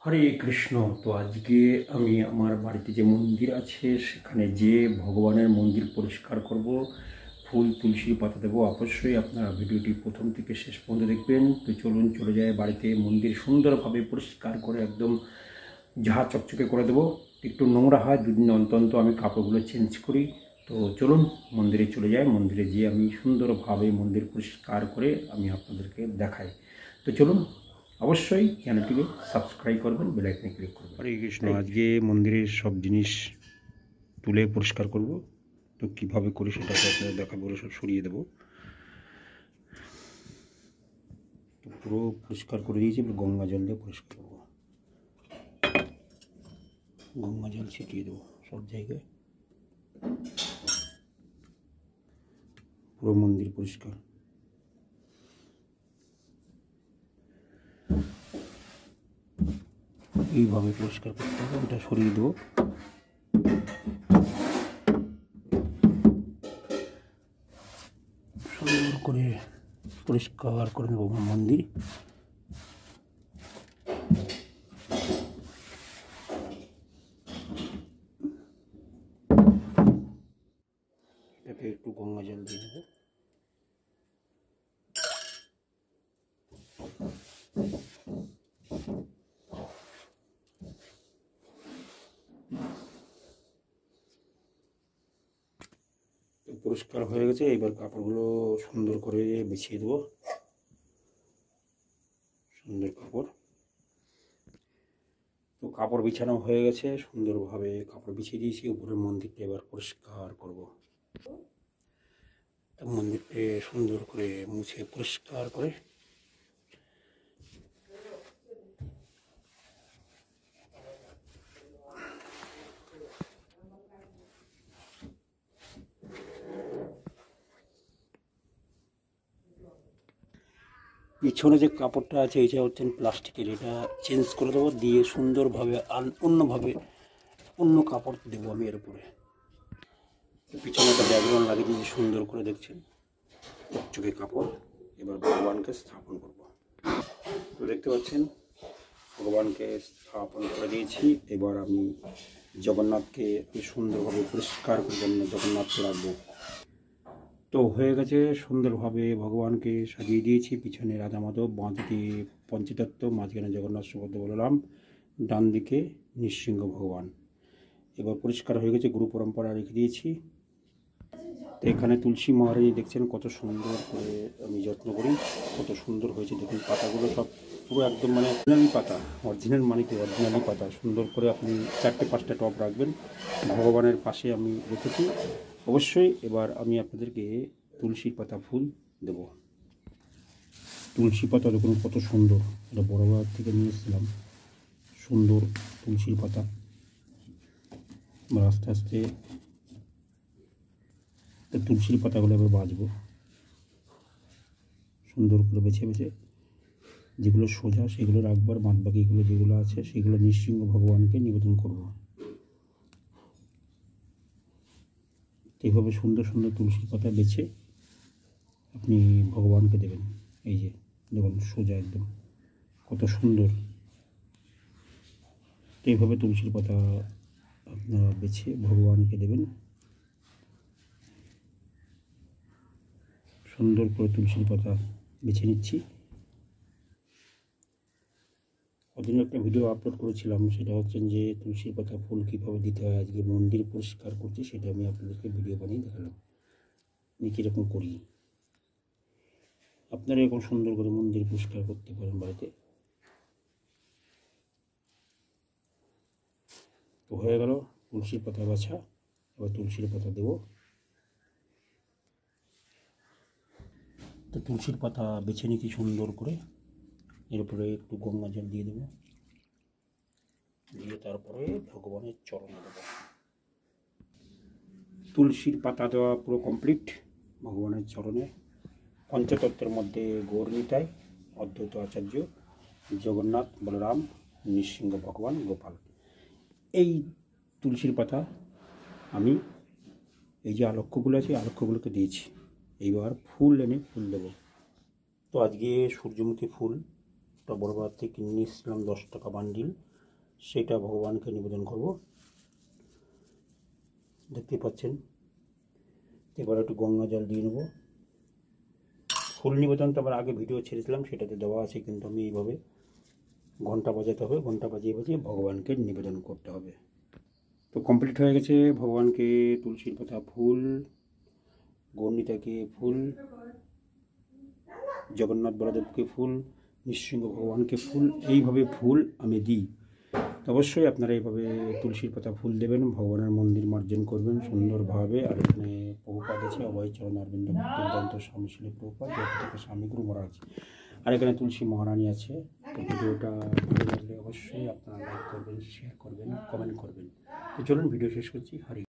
হরে কৃষ্ণ। তো আজকে আমি আমার বাড়িতে যে মন্দির আছে সেখানে যে ভগবানের মন্দির পরিষ্কার করব, ফুল তুলসী পাতা দেবো। অবশ্যই আপনারা ভিডিওটি প্রথম থেকে শেষ পর্যন্ত দেখবেন। তো চলুন চলে যায় বাড়িতে মন্দির সুন্দরভাবে পরিষ্কার করে একদম ঝাঁ চকচকে করে দেবো। একটু নোংরা হয়, দুদিন অন্তর অন্তর আমি কাপড়গুলো চেঞ্জ করি। তো চলুন মন্দিরে চলে যাই। মন্দিরে গিয়ে আমি সুন্দরভাবে মন্দির পরিষ্কার করে আমি আপনাদেরকে দেখাই। তো চলুন, অবশ্যই চ্যানেলটিকে সাবস্ক্রাইব করবেন, বেল আইকনে ক্লিক করবেন। হরে কৃষ্ণ। আজকে মন্দিরের সব জিনিস তুলে পরিষ্কার করব। তো কীভাবে করি সেটা আপনাদের দেখাবো। সব সরিয়ে দেবো। তো পুরো পরিষ্কার করে দিয়েছি। গঙ্গা জল দিয়ে পরিষ্কার করবো। গঙ্গা জল ছিটিয়ে দেবো সব জায়গায়। পুরো মন্দির পরিষ্কার। এইভাবে পরিষ্কার করতে হবে। এটা সরিয়ে দেবো। সুন্দর করে পরিষ্কার করে নেব মন্দির। এটাকে একটু গঙ্গা জল দিয়ে দেবো। পরিষ্কার হয়ে গেছে। এবার কাপড়গুলো সুন্দর করে বিছিয়ে দেবো। সুন্দর কাপড়। তো কাপড় বিছানো হয়ে গেছে। সুন্দরভাবে কাপড় বিছিয়ে দিয়েছি। উপরের মন্দিরটা এবার পরিষ্কার করব। মন্দিরটা সুন্দর করে মুছে পরিষ্কার করে পিছনে যে কাপড়টা আছে এটা হচ্ছে প্লাস্টিকের, এটা চেঞ্জ করে দেবো। দিয়ে সুন্দরভাবে অন্য কাপড় দেবো আমি এর উপরে। পিছনে একটা ব্যাকগ্রাউন্ড লাগিয়ে দিয়ে সুন্দর করে দেখছেন চকচকে কাপড়। এবার ভগবানকে স্থাপন করব। তো দেখতে পাচ্ছেন ভগবানকে স্থাপন করে দিয়েছি। এবার আমি জগন্নাথকে সুন্দরভাবে পরিষ্কার করে জগন্নাথকে রাখবো। তো হয়ে গেছে। সুন্দরভাবে ভগবানকে সাজিয়ে দিয়েছি। পিছনে রাধা মাধব, বাঁ দিকে পঞ্চতত্ত্ব, মাঝখানে জগন্নাথ সুভদ্রা বলরাম, ডান দিকে নৃসিংহ ভগবান। এবার পরিষ্কার হয়ে গেছে। গুরু পরম্পরা রেখে দিয়েছি। তো এখানে তুলসী মহারানী দেখছেন কত সুন্দর করে আমি যত্ন করি। কত সুন্দর হয়েছে দেখুন। পাতাগুলো সব পুরো একদম অরিজিনালি পাতা। অরিজিনাল কি অরিজিনালি পাতা। সুন্দর করে আপনি 4-5টা টব রাখবেন। ভগবানের পাশে আমি রেখেছি অবশ্যই। এবার আমি আপনাদেরকে তুলসী পাতা ফুল দেব। তুলসী পাতা দেখুন কত সুন্দর। এটা বড় বাজার থেকে নিয়ে এসেছিলাম। সুন্দর তুলসীর পাতা। আস্তে আস্তে তুলসীর পাতাগুলো এবার বাছবো সুন্দর করে বেছে বেছে। যেগুলো সোজা সেগুলো রাখবার, বাদ বাকিগুলো যেগুলো আছে সেগুলো নৃসিংহ ভগবানকে নিবেদন করব। এইভাবে সুন্দর সুন্দর তুলসীর পাতা বেছে আপনি ভগবানকে দেবেন। এই যে দেখুন সোজা একদম কত সুন্দর। এইভাবে তুলসীর পাতা আপনারা বেছে ভগবানকে দেবেন। সুন্দর করে তুলসীর পাতা বেছে নিচ্ছি। ওদিন একটা ভিডিও আপলোড করেছিলাম, সেটা হচ্ছে যে তুলসীর পাতা ফুল কীভাবে দিতে হয়। আজকে মন্দির পরিষ্কার করছি, সেটা আমি আপনাদেরকে ভিডিও বানিয়ে দেখালাম আমি কীরকম করি। আপনারা এরকম সুন্দর করে মন্দির পরিষ্কার করতে পারেন বাড়িতে। তো হয়ে গেল তুলসীর পাতা বাছা। এবার তুলসীর পাতা দেব। তো তুলসীর পাতা বেছে নিচ্ছি সুন্দর করে। এর উপরে একটু গঙ্গা জল দিয়ে দেবো। দিয়ে তারপরে ভগবানের চরণে দেবো। তুলসীর পাতা দেওয়া পুরো কমপ্লিট ভগবানের চরণে। পঞ্চতত্ত্বের মধ্যে গৌর নিতাই, অদ্বৈত আচার্য, জগন্নাথ, বলরাম, নৃসিংহ ভগবান, গোপাল। এই তুলসীর পাতা আমি এই যে আলক্ষ্যগুলো আছে আলক্ষ্যগুলোকে দিয়েছি। এইবার ফুল এনে ফুল দেব। তো আজকে সূর্যমুখী ফুল একটা বড় বাজার থেকে কিনে নিয়েছিলাম 10 টাকা বান্ডিল। সেটা ভগবানকে নিবেদন করব। দেখতে পাচ্ছেন। এবার একটু গঙ্গা জল দিয়ে নেব। ফুল নিবেদন তো আবার আগে ভিডিও ছেড়েছিলাম, সেটাতে দেওয়া আছে, কিন্তু আমি এইভাবে ঘন্টা বাজাতে হবে, ঘন্টা বাজিয়ে বাজিয়ে ভগবানকে নিবেদন করতে হবে। তো কমপ্লিট হয়ে গেছে। ভগবানকে তুলসীর পাতা ফুল, গৌরনীতাকে ফুল, জগন্নাথ বলদেবকে ফুল, নৃসিংহ ভগবানকে ফুল, এইভাবে ফুল আমি দিই। তো অবশ্যই আপনারা এইভাবে তুলসীর পাতা ফুল দেবেন, ভগবানের মন্দির মার্জন করবেন সুন্দরভাবে। আর এখানে প্রভুপাদ আছে, অভয় চরণ অরবিন্দ ভক্তিবেদান্ত স্বামী শিল প্রভুপাদ, থেকে স্বামী গুরু মহারাজ। আর এখানে তুলসী মহারানী আছে। তো ভিডিওটা ভালো লাগলে অবশ্যই আপনারা লাইক করবেন, শেয়ার করবেন, কমেন্ট করবেন। তো চলুন ভিডিও শেষ করছি। হরি।